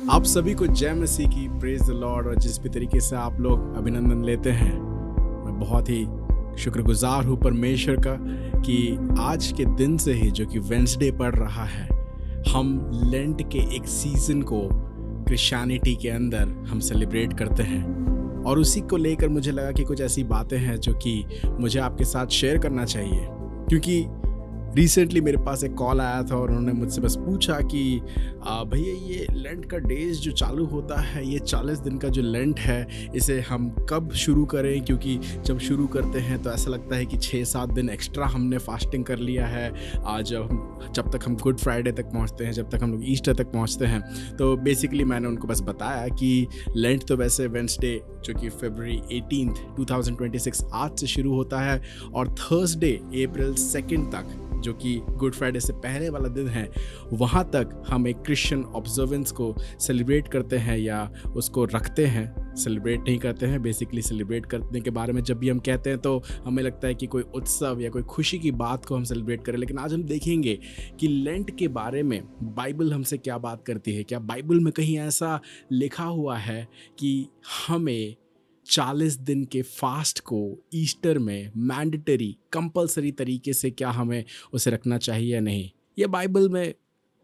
आप सभी को जय मसीह की, प्रेज द लॉर्ड। और जिस भी तरीके से आप लोग अभिनंदन लेते हैं, मैं बहुत ही शुक्रगुजार हूँ परमेश्वर का कि आज के दिन से ही, जो कि वेंसडे पड़ रहा है, हम लेंट के एक सीजन को क्रिश्चियनिटी के अंदर हम सेलिब्रेट करते हैं। और उसी को लेकर मुझे लगा कि कुछ ऐसी बातें हैं जो कि मुझे आपके साथ शेयर करना चाहिए, क्योंकि रिसेंटली मेरे पास एक कॉल आया था और उन्होंने मुझसे बस पूछा कि भैया ये लेंट का डेज जो चालू होता है, ये 40 दिन का जो लेंट है, इसे हम कब शुरू करें, क्योंकि जब शुरू करते हैं तो ऐसा लगता है कि 6-7 दिन एक्स्ट्रा हमने फास्टिंग कर लिया है। जब तक हम गुड फ्राइडे तक पहुंचते हैं, जब तक हम लोग ईस्टर तक पहुंचते हैं। तो बेसिकली मैंने उनको बस बताया कि लेंट तो वैसे वेंसडे जो कि फरवरी 18 2026 आज से शुरू होता है, और थर्सडे अप्रैल 2 तक, जो कि गुड फ्राइडे से पहले वाला दिन है, वहाँ तक हम एक क्रिश्चियन ऑब्जर्वेंस को सेलिब्रेट करते हैं या उसको रखते हैं। सेलिब्रेट नहीं करते हैं, बेसिकली सेलिब्रेट करने के बारे में जब भी हम कहते हैं तो हमें लगता है कि कोई उत्सव या कोई खुशी की बात को हम सेलिब्रेट करें। लेकिन आज हम देखेंगे कि लेंट के बारे में बाइबल हमसे क्या बात करती है। क्या बाइबल में कहीं ऐसा लिखा हुआ है कि हमें 40 दिन के फास्ट को ईस्टर में मैंडेटरी कंपलसरी तरीके से क्या हमें उसे रखना चाहिए या नहीं? ये बाइबल में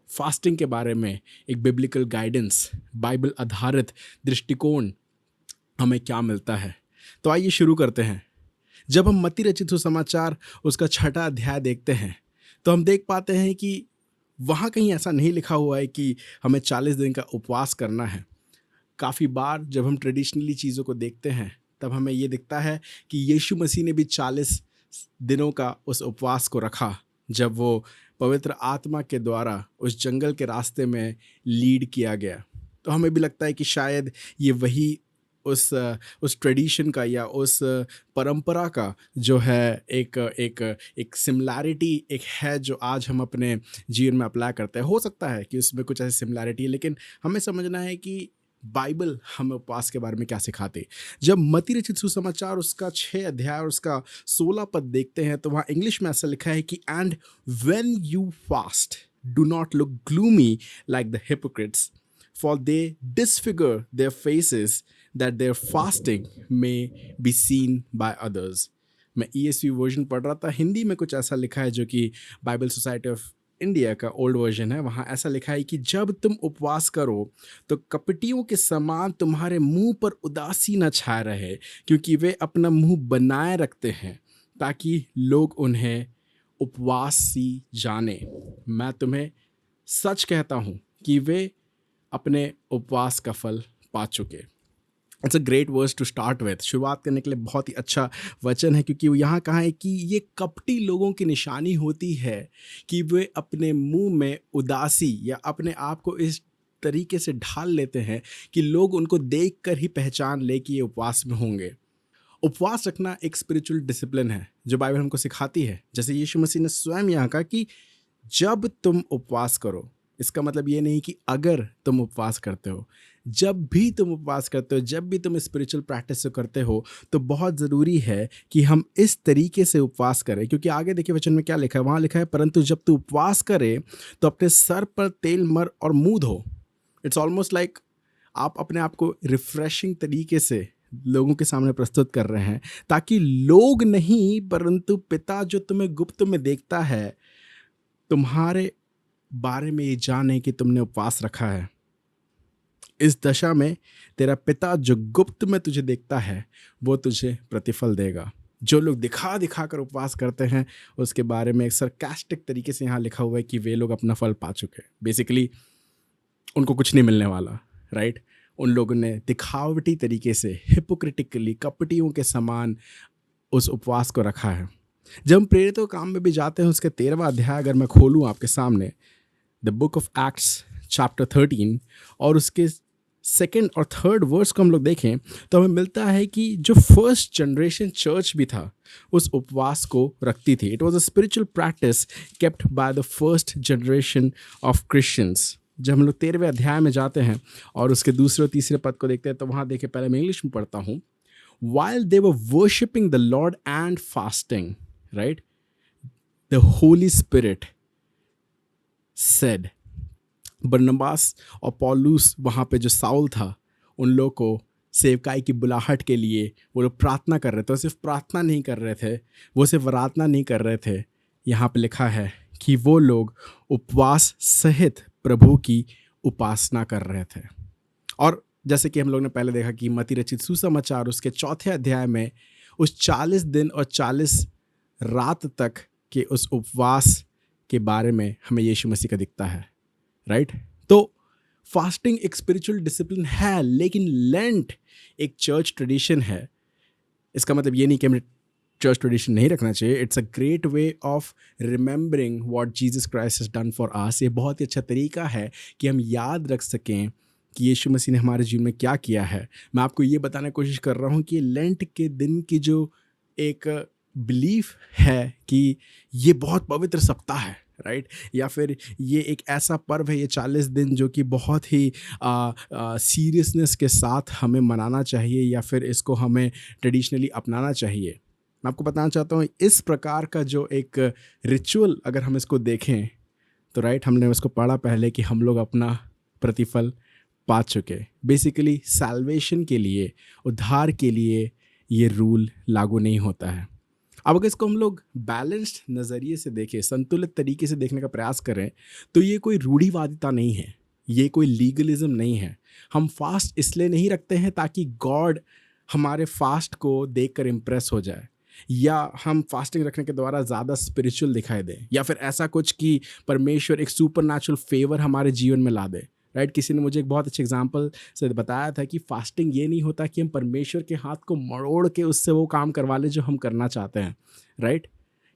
फास्टिंग के बारे में एक बिब्लिकल गाइडेंस, बाइबल आधारित दृष्टिकोण हमें क्या मिलता है? तो आइए शुरू करते हैं। जब हम मत्ती रचित सुसमाचार उसका 6वां अध्याय देखते हैं तो हम देख पाते हैं कि वहाँ कहीं ऐसा नहीं लिखा हुआ है कि हमें 40 दिन का उपवास करना है। काफ़ी बार जब हम ट्रेडिशनली चीज़ों को देखते हैं तब हमें ये दिखता है कि यीशु मसीह ने भी 40 दिनों का उस उपवास को रखा, जब वो पवित्र आत्मा के द्वारा उस जंगल के रास्ते में लीड किया गया। तो हमें भी लगता है कि शायद ये वही उस ट्रेडिशन का या उस परंपरा का जो है एक सिमिलैरिटी एक है, जो आज हम अपने जीवन में अप्लाई करते हैं। हो सकता है कि उसमें कुछ ऐसी सिमिलैरिटी है, लेकिन हमें समझना है कि बाइबल हमें उपवास के बारे में क्या सिखाती। जब मत्ती रचित सुसमाचार उसका 6 अध्याय और उसका 16 पद देखते हैं तो वहाँ इंग्लिश में ऐसा लिखा है कि and when you fast do not look gloomy like the hypocrites for they disfigure their faces that their fasting may be seen by others. मैं ESV वर्जन पढ़ रहा था, हिंदी में कुछ ऐसा लिखा है जो कि बाइबल सोसाइटी ऑफ इंडिया का ओल्ड वर्जन है। वहाँ ऐसा लिखा है कि जब तुम उपवास करो तो कपटियों के समान तुम्हारे मुंह पर उदासी न छाए रहे, क्योंकि वे अपना मुंह बनाए रखते हैं ताकि लोग उन्हें उपवासी जाने। मैं तुम्हें सच कहता हूँ कि वे अपने उपवास का फल पा चुके। It's a great verse to start with. शुरुआत करने के लिए बहुत ही अच्छा वचन है, क्योंकि वो यहाँ कहा है कि ये कपटी लोगों की निशानी होती है कि वे अपने मुंह में उदासी या अपने आप को इस तरीके से ढाल लेते हैं कि लोग उनको देखकर ही पहचान ले कि ये उपवास में होंगे। उपवास रखना एक स्पिरिचुअल डिसिप्लिन है जो बाइबल हमको सिखाती है। जैसे यीशु मसीह ने स्वयं यहाँ कहा कि जब तुम उपवास करो, इसका मतलब ये नहीं कि अगर तुम उपवास करते हो। जब भी तुम उपवास करते हो, जब भी तुम स्पिरिचुअल प्रैक्टिस करते हो, तो बहुत ज़रूरी है कि हम इस तरीके से उपवास करें। क्योंकि आगे देखिए वचन में क्या लिखा है, वहाँ लिखा है परंतु जब तू उपवास करे तो अपने सर पर तेल मर और मुँह धो। इट्स ऑलमोस्ट लाइक आप अपने आप को रिफ्रेशिंग तरीके से लोगों के सामने प्रस्तुत कर रहे हैं, ताकि लोग नहीं परंतु पिता जो तुम्हें गुप्त में देखता है तुम्हारे बारे में ये जाने कि तुमने उपवास रखा है। इस दशा में तेरा पिता जो गुप्त में तुझे देखता है वो तुझे प्रतिफल देगा। जो लोग दिखा दिखा कर उपवास करते हैं उसके बारे में एक सरकास्टिक तरीके से यहाँ लिखा हुआ है कि वे लोग अपना फल पा चुके। बेसिकली उनको कुछ नहीं मिलने वाला, राइट? उन लोगों ने दिखावटी तरीके से, हिपोक्रिटिकली, कपटियों के समान उस उपवास को रखा है। जब हम प्रेरितों काम में भी जाते हैं, उसके 13वां अध्याय अगर मैं खोलूँ आपके सामने, the book of acts chapter 13, और उसके 2nd और 3rd वर्स को हम लोग देखें तो हमें मिलता है कि जो फर्स्ट जनरेशन चर्च भी था उस उपवास को रखती थी। It was a spiritual practice kept by the first generation of Christians. जब हम लोग 13वें अध्याय में जाते हैं और उसके 2 और 3 पद को देखते हैं तो वहाँ देखिए, पहले मैं इंग्लिश में पढ़ता हूँ। While they were worshiping the Lord and fasting, right? The Holy Spirit said, बरनबास और पौलुस वहाँ पे जो साउल था, उन लोगों को सेवकाई की बुलाहट के लिए वो लोग प्रार्थना कर रहे थे। और सिर्फ प्रार्थना नहीं कर रहे थे, वो सिर्फ आराधना नहीं कर रहे थे। यहाँ पे लिखा है कि वो लोग उपवास सहित प्रभु की उपासना कर रहे थे। और जैसे कि हम लोग ने पहले देखा कि मत्ती रचित सुसमाचार उसके 4 अध्याय में उस 40 दिन और 40 रात तक के उस उपवास के बारे में हमें यीशु मसीह का दिखता है, राइट। तो फास्टिंग एक स्पिरिचुअल डिसिप्लिन है, लेकिन लेंट एक चर्च ट्रेडिशन है। इसका मतलब ये नहीं कि हमें चर्च ट्रेडिशन नहीं रखना चाहिए। It's a great way of remembering what Jesus Christ has done for us. ये बहुत ही अच्छा तरीका है कि हम याद रख सकें कि यीशु मसीह ने हमारे जीवन में क्या किया है। मैं आपको ये बताने की कोशिश कर रहा हूँ कि लेंट के दिन की जो एक बिलीफ है कि ये बहुत पवित्र सप्ताह है, राइट, या फिर ये एक ऐसा पर्व है, ये 40 दिन जो कि बहुत ही सीरियसनेस के साथ हमें मनाना चाहिए या फिर इसको हमें ट्रेडिशनली अपनाना चाहिए। मैं आपको बताना चाहता हूँ इस प्रकार का जो एक रिचुअल अगर हम इसको देखें तो राइट, हमने उसको पढ़ा पहले कि हम लोग अपना प्रतिफल पा चुके। बेसिकली सैल्वेशन के लिए, उद्धार के लिए ये रूल लागू नहीं होता है। अब अगर इसको हम लोग बैलेंस्ड नज़रिए से देखें, संतुलित तरीके से देखने का प्रयास करें, तो ये कोई रूढ़िवादिता नहीं है, ये कोई लीगलिज्म नहीं है। हम फास्ट इसलिए नहीं रखते हैं ताकि गॉड हमारे फास्ट को देखकर इम्प्रेस हो जाए, या हम फास्टिंग रखने के द्वारा ज़्यादा स्पिरिचुअल दिखाई दें, या फिर ऐसा कुछ कि परमेश्वर एक सुपर नेचुरल फेवर हमारे जीवन में ला दे, राइट। किसी ने मुझे एक बहुत अच्छे एग्जाम्पल से बताया था कि फास्टिंग ये नहीं होता कि हम परमेश्वर के हाथ को मरोड़ के उससे वो काम करवा लें जो हम करना चाहते हैं, राइट।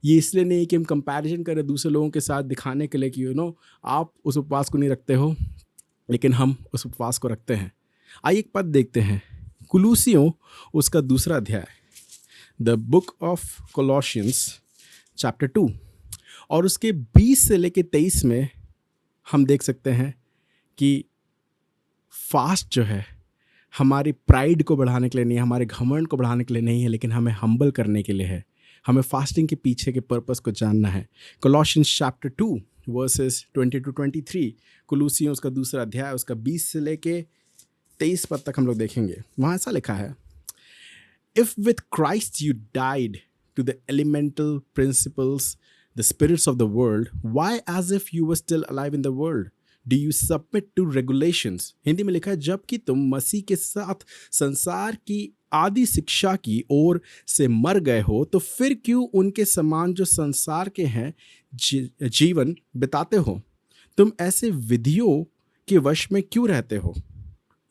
ये इसलिए नहीं कि हम कंपैरिजन करें दूसरे लोगों के साथ दिखाने के लिए कि आप उस उपवास को नहीं रखते हो लेकिन हम उस उपवास को रखते हैं। आइए एक पद देखते हैं, कुलूसियों उसका 2 अध्याय, the book of Colossians chapter 2 और उसके 20 से लेके 23 में हम देख सकते हैं कि फास्ट जो है हमारी प्राइड को बढ़ाने के लिए नहीं है, हमारे घमंड को बढ़ाने के लिए नहीं है, लेकिन हमें हम्बल करने के लिए है। हमें फास्टिंग के पीछे के पर्पस को जानना है। कोलोशियंस चैप्टर 2 वर्सेस 20 to 23, कुलूसियों उसका 2 अध्याय उसका 20 से लेके 23 पद तक हम लोग देखेंगे। वहाँ ऐसा लिखा है, If with Christ you died to the elemental principles, the spirits of the world, why as if you were still alive in the world? Do you submit to regulations? Hindi में लिखा है, जबकि तुम मसीह के साथ संसार की आदि शिक्षा की ओर से मर गए हो, तो फिर क्यों उनके समान जो संसार के हैं जीवन बिताते हो? तुम ऐसे विधियों के वश में क्यों रहते हो?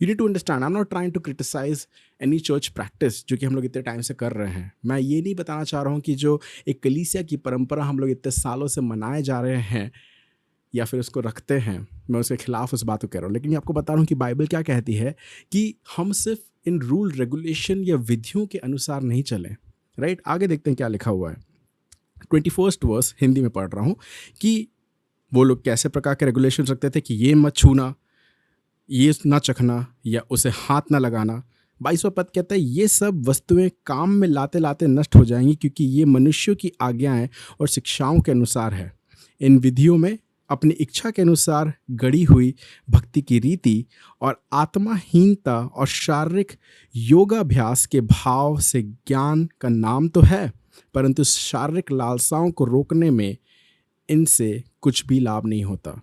You need to understand, I'm not trying to criticize any church practice जो कि हम लोग इतने टाइम से कर रहे हैं। मैं ये नहीं बताना चाह रहा हूँ कि जो एक कलीसिया की परंपरा हम लोग इतने सालों से मनाए जा रहे हैं या फिर उसको रखते हैं, मैं उसके खिलाफ उस बात को कह रहा हूँ। लेकिन ये आपको बता रहा हूँ कि बाइबल क्या कहती है कि हम सिर्फ इन रूल रेगुलेशन या विधियों के अनुसार नहीं चलें, राइट। आगे देखते हैं क्या लिखा हुआ है। 21st वर्स हिंदी में पढ़ रहा हूँ कि वो लोग कैसे प्रकार के रेगुलेशन रखते थे कि ये मत छूना, ये ना चखना या उसे हाथ ना लगाना। 22वां पद कहता है, ये सब वस्तुएं काम में लाते लाते नष्ट हो जाएंगी क्योंकि ये मनुष्यों की आज्ञाएं और शिक्षाओं के अनुसार है। इन विधियों में अपनी इच्छा के अनुसार गढ़ी हुई भक्ति की रीति और आत्माहीनता और शारीरिक योगाभ्यास के भाव से ज्ञान का नाम तो है, परंतु शारीरिक लालसाओं को रोकने में इनसे कुछ भी लाभ नहीं होता।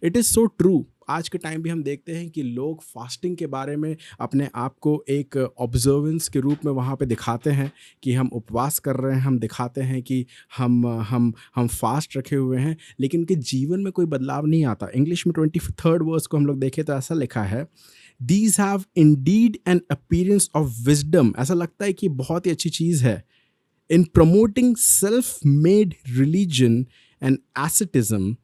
It is so true. आज के टाइम भी हम देखते हैं कि लोग फास्टिंग के बारे में अपने आप को एक ऑब्जर्वेंस के रूप में वहाँ पे दिखाते हैं कि हम उपवास कर रहे हैं, हम दिखाते हैं कि हम फास्ट रखे हुए हैं, लेकिन उनके जीवन में कोई बदलाव नहीं आता। इंग्लिश में 23rd वर्स को हम लोग देखें तो ऐसा लिखा है, These have indeed an appearance of wisdom, ऐसा लगता है कि बहुत ही अच्छी चीज़ है, in promoting self-made religion and asceticism।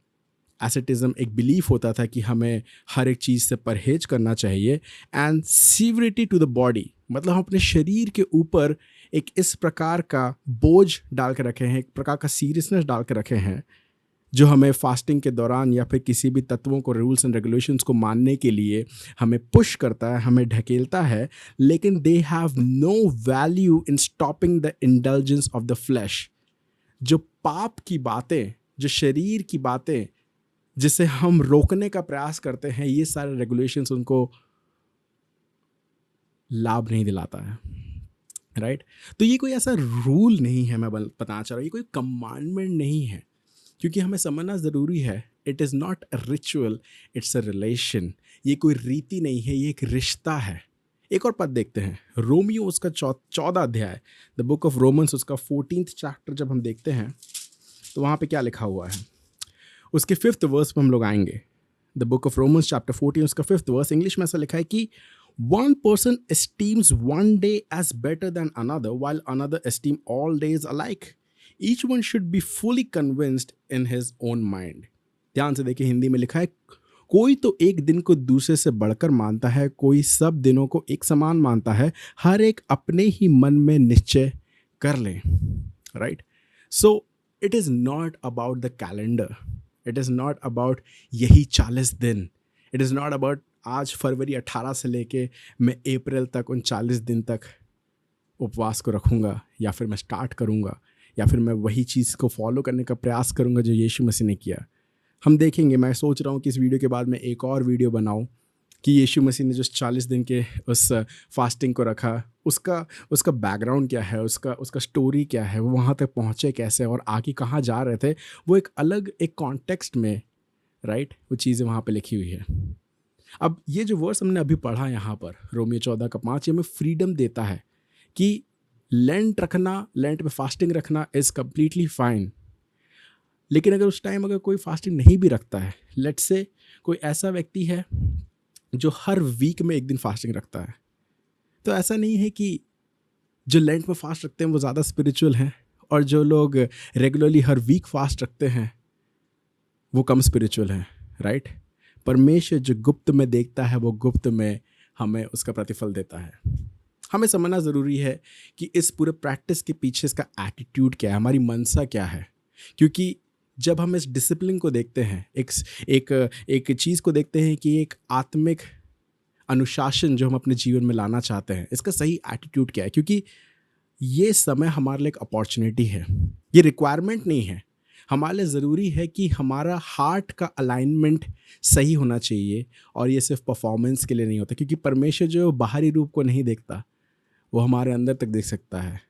Asceticism एक बिलीफ होता था कि हमें हर एक चीज़ से परहेज करना चाहिए, एंड सीवरिटी टू द बॉडी, मतलब हम अपने शरीर के ऊपर एक इस प्रकार का बोझ डाल के रखे हैं, एक प्रकार का सीरियसनेस डाल के रखे हैं जो हमें फास्टिंग के दौरान या फिर किसी भी तत्वों को, रूल्स एंड रेगुलेशंस को मानने के लिए हमें पुश करता है, हमें ढकेलता है, लेकिन they have no value in stopping the indulgence of the flesh. जो पाप की बातें, जो शरीर की बातें, जिसे हम रोकने का प्रयास करते हैं, ये सारे रेगुलेशंस उनको लाभ नहीं दिलाता है, राइट? तो ये कोई ऐसा रूल नहीं है, मैं बताना चाह रहा हूँ, ये कोई कमांडमेंट नहीं है, क्योंकि हमें समझना ज़रूरी है, it is not a ritual, it's a relation. ये कोई रीति नहीं है, ये एक रिश्ता है। एक और पद देखते हैं, रोमियो उसका 14 अध्याय, द बुक ऑफ रोमन्स उसका 14th चैप्टर जब हम देखते हैं तो वहाँ पे क्या लिखा हुआ है, उसके 5th वर्स पर हम लोग आएंगे। The book of Romans chapter 14 उसका 5th वर्स, इंग्लिश में ऐसा लिखा है कि one person esteems one day as better than another, while another esteem all days alike. Each one should be fully convinced in his own mind. ध्यान से देखिए, हिंदी में लिखा है, कोई तो एक दिन को दूसरे से बढ़कर मानता है, कोई सब दिनों को एक समान मानता है, हर एक अपने ही मन में निश्चय कर ले, right? So it is not about the calendar, it is not about यही 40 दिन, इट इज़ नॉट अबाउट आज फरवरी 18 से लेके मैं अप्रैल तक उन 40 दिन तक उपवास को रखूँगा, या फिर मैं स्टार्ट करूँगा, या फिर मैं वही चीज़ को फॉलो करने का प्रयास करूँगा जो यीशु मसीह ने किया। हम देखेंगे, मैं सोच रहा हूँ कि इस वीडियो के बाद मैं एक और वीडियो बनाऊँ कि यीशु मसीह ने जो 40 दिन के उस फास्टिंग को रखा, उसका बैकग्राउंड क्या है, उसका स्टोरी क्या है, वो वहाँ तक पहुँचे कैसे और आगे कहाँ जा रहे थे, वो एक अलग एक कॉन्टेक्स्ट में, राइट, वो चीज़ें वहाँ पर लिखी हुई है। अब ये जो वर्स हमने अभी पढ़ा यहाँ पर, रोमियो 14 का 5, ये हमें फ्रीडम देता है कि लेंट रखना, लेंट में फास्टिंग रखना इज़ कम्प्लीटली फाइन। लेकिन अगर उस टाइम अगर कोई फास्टिंग नहीं भी रखता है, लेट्स से कोई ऐसा व्यक्ति है जो हर वीक में एक दिन फास्टिंग रखता है, तो ऐसा नहीं है कि जो लेंट में फास्ट रखते हैं वो ज़्यादा स्पिरिचुअल हैं, और जो लोग रेगुलरली हर वीक फास्ट रखते हैं वो कम स्पिरिचुअल हैं, राइट? परमेश्वर जो गुप्त में देखता है वो गुप्त में हमें उसका प्रतिफल देता है। हमें समझना ज़रूरी है कि इस पूरे प्रैक्टिस के पीछे इसका एटीट्यूड क्या है, हमारी मनसा क्या है। क्योंकि जब हम इस डिसिप्लिन को देखते हैं, एक चीज़ को देखते हैं कि एक आत्मिक अनुशासन जो हम अपने जीवन में लाना चाहते हैं, इसका सही एटीट्यूड क्या है, क्योंकि ये समय हमारे लिए एक अपॉर्चुनिटी है, ये रिक्वायरमेंट नहीं है। हमारे लिए ज़रूरी है कि हमारा हार्ट का अलाइनमेंट सही होना चाहिए, और ये सिर्फ परफॉर्मेंस के लिए नहीं होता, क्योंकि परमेश्वर जो बाहरी रूप को नहीं देखता, वो हमारे अंदर तक देख सकता है।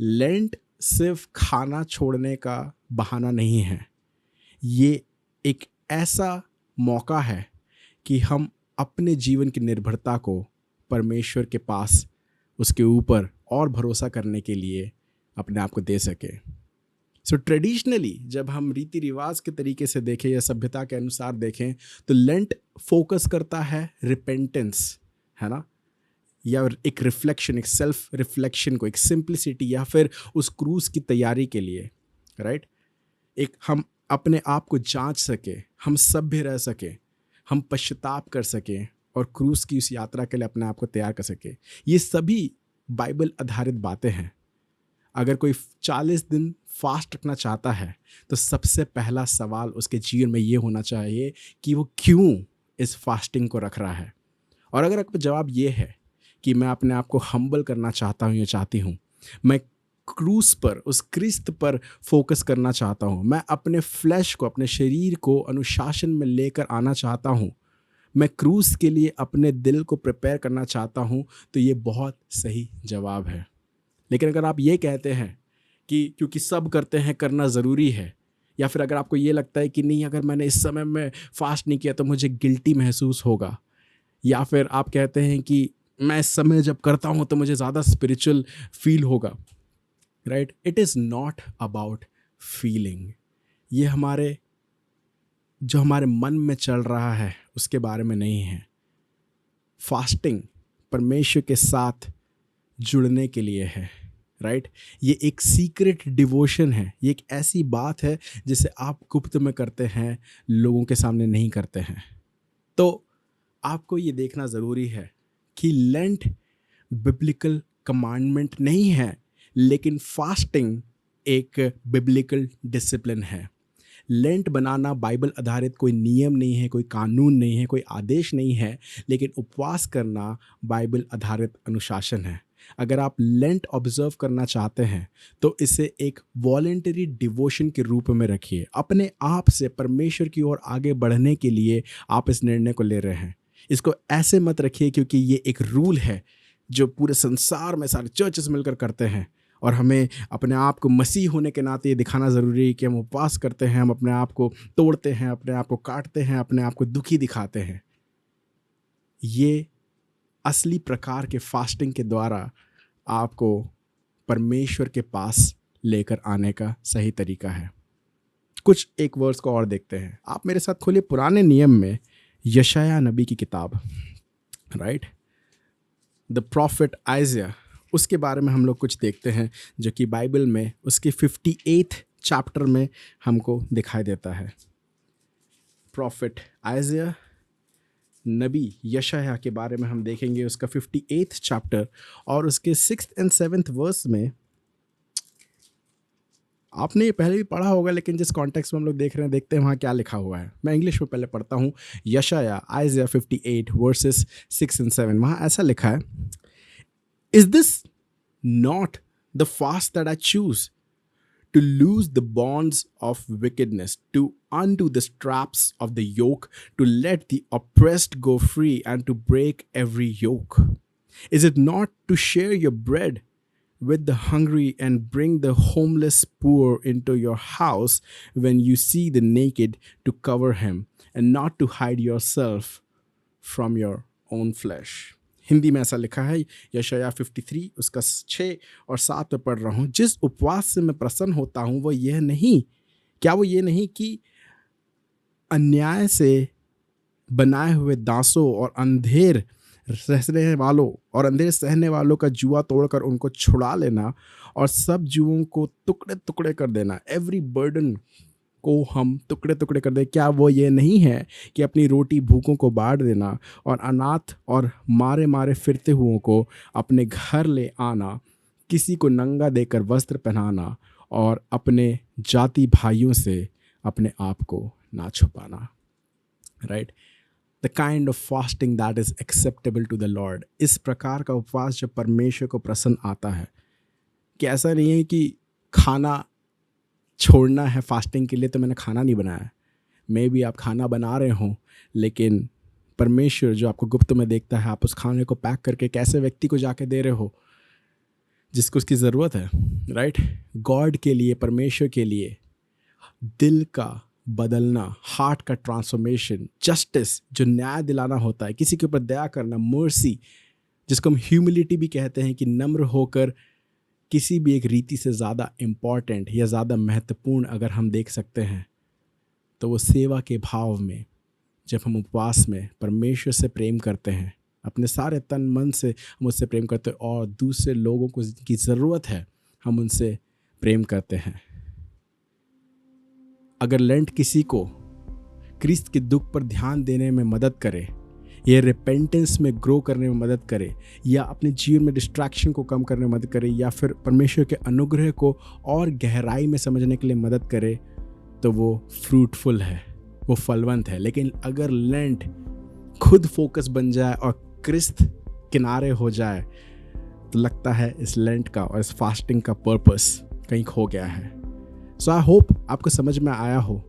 लेंट सिर्फ खाना छोड़ने का बहाना नहीं है, ये एक ऐसा मौका है कि हम अपने जीवन की निर्भरता को परमेश्वर के पास, उसके ऊपर और भरोसा करने के लिए अपने आप को दे सके। सो ट्रेडिशनली जब हम रीति रिवाज के तरीके से देखें या सभ्यता के अनुसार देखें, तो लेंट फोकस करता है रिपेंटेंस, है ना, या एक रिफ्लेक्शन, एक सेल्फ रिफ्लेक्शन को, एक सिंप्लिसिटी, या फिर उस क्रूज की तैयारी के लिए, राइट? एक हम अपने आप को जांच सके, हम सभ्य रह सके, हम पश्चाताप कर सकें, और क्रूज की उस यात्रा के लिए अपने आप को तैयार कर सके। ये सभी बाइबल आधारित बातें हैं। अगर कोई 40 दिन फास्ट रखना चाहता है, तो सबसे पहला सवाल उसके जीवन में ये होना चाहिए कि वो क्यों इस फास्टिंग को रख रहा है। और अगर आपका जवाब ये है कि मैं अपने आप को हम्बल करना चाहता हूँ या चाहती हूँ, मैं क्रूस पर, उस क्रिस्त पर फोकस करना चाहता हूँ, मैं अपने फ्लैश को, अपने शरीर को अनुशासन में लेकर आना चाहता हूँ, मैं क्रूस के लिए अपने दिल को प्रिपेयर करना चाहता हूँ, तो ये बहुत सही जवाब है। लेकिन अगर आप ये कहते हैं कि क्योंकि सब करते हैं करना ज़रूरी है, या फिर अगर आपको ये लगता है कि नहीं, अगर मैंने इस समय में फास्ट नहीं किया तो मुझे गिल्टी महसूस होगा, या फिर आप कहते हैं कि मैं इस समय जब करता हूँ तो मुझे ज़्यादा स्पिरिचुअल फील होगा, right? It is not about feeling. ये हमारे मन में चल रहा है उसके बारे में नहीं है। फास्टिंग परमेश्वर के साथ जुड़ने के लिए है, राइट? ये एक सीक्रेट डिवोशन है, ये एक ऐसी बात है जिसे आप गुप्त में करते हैं, लोगों के सामने नहीं करते हैं। तो आपको ये देखना ज़रूरी है कि लेंट बिब्लिकल कमांडमेंट नहीं है, लेकिन फास्टिंग एक बिब्लिकल डिसिप्लिन है। लेंट बनाना बाइबल आधारित कोई नियम नहीं है, कोई कानून नहीं है, कोई आदेश नहीं है, लेकिन उपवास करना बाइबल आधारित अनुशासन है। अगर आप लेंट ऑब्जर्व करना चाहते हैं तो इसे एक वॉलेंटरी डिवोशन के रूप में रखिए। अपने आप से परमेश्वर की ओर आगे बढ़ने के लिए आप इस निर्णय को ले रहे हैं। इसको ऐसे मत रखिए क्योंकि ये एक रूल है जो पूरे संसार में सारे चर्चेस मिलकर करते हैं और हमें अपने आप को मसीह होने के नाते ये दिखाना ज़रूरी है कि हम उपवास करते हैं, हम अपने आप को तोड़ते हैं, अपने आप को काटते हैं, अपने आप को दुखी दिखाते हैं। ये असली प्रकार के फास्टिंग के द्वारा आपको परमेश्वर के पास लेकर आने का सही तरीका है। कुछ एक वर्स को और देखते हैं। आप मेरे साथ खोलिए पुराने नियम में यशायाह नबी की किताब, राइट, द प्रॉफिट आइज़िया। उसके बारे में हम लोग कुछ देखते हैं जो कि बाइबल में उसके 58 चैप्टर में हमको दिखाई देता है। प्रॉफिट आइज़िया, नबी यशायाह के बारे में हम देखेंगे उसका 58 चैप्टर और उसके 6th and 7th वर्स में। आपने ये पहले भी पढ़ा होगा लेकिन जिस कॉन्टेक्स्ट में हम लोग देख रहे हैं, देखते हैं वहाँ क्या लिखा हुआ है। मैं इंग्लिश में पहले पढ़ता हूँ। यशायाह आइज़िया 58 वर्सेस 6 and 7, वहाँ ऐसा लिखा है, Is this not the fast that I choose? To loose the bonds of wickedness, to undo the straps of the yoke, to let the oppressed go free, and to break every yoke? Is it not to share your bread with the hungry and bring the homeless poor into your house when you see the naked, to cover him and not to hide yourself from your own flesh? Hindi में ऐसा लिखा है, यशायाह 53 उसका 6 और 7 में पढ़ रहा हूँ। जिस उपवास से मैं प्रसन्न होता हूँ वो ये नहीं, क्या वो ये नहीं कि अन्याय से बनाए हुए दासों और अंधेर सहने वालों का जुआ तोड़कर उनको छुड़ा लेना और सब जुओं को टुकड़े टुकड़े कर देना, एवरी बर्डन को हम टुकड़े टुकड़े कर दे। क्या वो ये नहीं है कि अपनी रोटी भूखों को बांट देना और अनाथ और मारे मारे फिरते हुओं को अपने घर ले आना, किसी को नंगा देकर वस्त्र पहनाना और अपने जाति भाइयों से अपने आप को ना छुपाना, right? The kind of fasting that is acceptable to the Lord. इस प्रकार का उपवास जब परमेश्वर को प्रसन्न आता है, कि ऐसा नहीं है कि खाना छोड़ना है फास्टिंग के लिए तो मैंने खाना नहीं बनाया। मे बी आप खाना बना रहे हो लेकिन परमेश्वर जो आपको गुप्त में देखता है, आप उस खाने को पैक करके कैसे व्यक्ति को जाके दे रहे हो जिसको उसकी ज़रूरत है, राइट? गॉड के लिए, परमेश्वर के लिए दिल का बदलना, हार्ट का ट्रांसफॉर्मेशन, जस्टिस जो न्याय दिलाना होता है, किसी के ऊपर दया करना, मर्सी जिसको हम ह्यूमिलिटी भी कहते हैं कि नम्र होकर किसी भी एक रीति से ज़्यादा इम्पॉर्टेंट या ज़्यादा महत्वपूर्ण अगर हम देख सकते हैं तो वो सेवा के भाव में जब हम उपवास में परमेश्वर से प्रेम करते हैं, अपने सारे तन मन से हम उससे प्रेम करते हैं और दूसरे लोगों को की ज़रूरत है हम उनसे प्रेम करते हैं। अगर लेंट किसी को क्रिस्त के दुख पर ध्यान देने में मदद करे, ये रिपेंटेंस में ग्रो करने में मदद करे, या अपने जीवन में डिस्ट्रैक्शन को कम करने में मदद करे, या फिर परमेश्वर के अनुग्रह को और गहराई में समझने के लिए मदद करे, तो वो फ्रूटफुल है, वो फलवंत है। लेकिन अगर लेंट खुद फोकस बन जाए और क्रिस्त किनारे हो जाए तो लगता है इस लेंट का और इस फास्टिंग का पर्पस कहीं खो गया है। सो आई होप आपको समझ में आया हो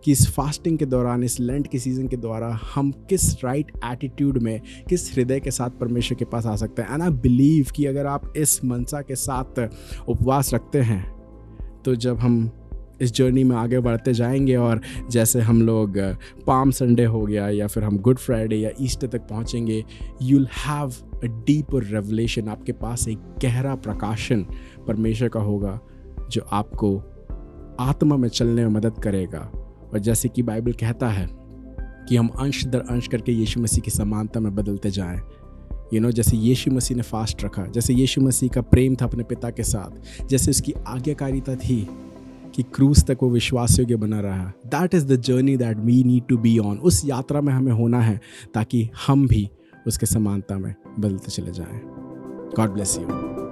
कि इस फास्टिंग के दौरान, इस लेंट के सीज़न के दौरान हम किस राइट एटीट्यूड में, किस हृदय के साथ परमेश्वर के पास आ सकते हैं। एंड आई बिलीव कि अगर आप इस मनसा के साथ उपवास रखते हैं तो जब हम इस जर्नी में आगे बढ़ते जाएंगे और जैसे हम लोग पाम संडे हो गया या फिर हम गुड फ्राइडे या ईस्टर तक पहुंचेंगे, you will have a deeper revelation. आपके पास एक गहरा प्रकाशन परमेश्वर का होगा जो आपको आत्मा में चलने में मदद करेगा। और जैसे कि बाइबल कहता है कि हम अंश दर अंश करके यीशु मसीह की समानता में बदलते जाएं। जैसे यीशु मसीह ने फास्ट रखा, जैसे यीशु मसीह का प्रेम था अपने पिता के साथ, जैसे उसकी आज्ञाकारिता थी कि क्रूस तक वो विश्वास योग्य बना रहा। That is the journey that we need to be on. उस यात्रा में हमें होना है ताकि हम भी उसके समानता में बदलते चले जाएं। God bless you.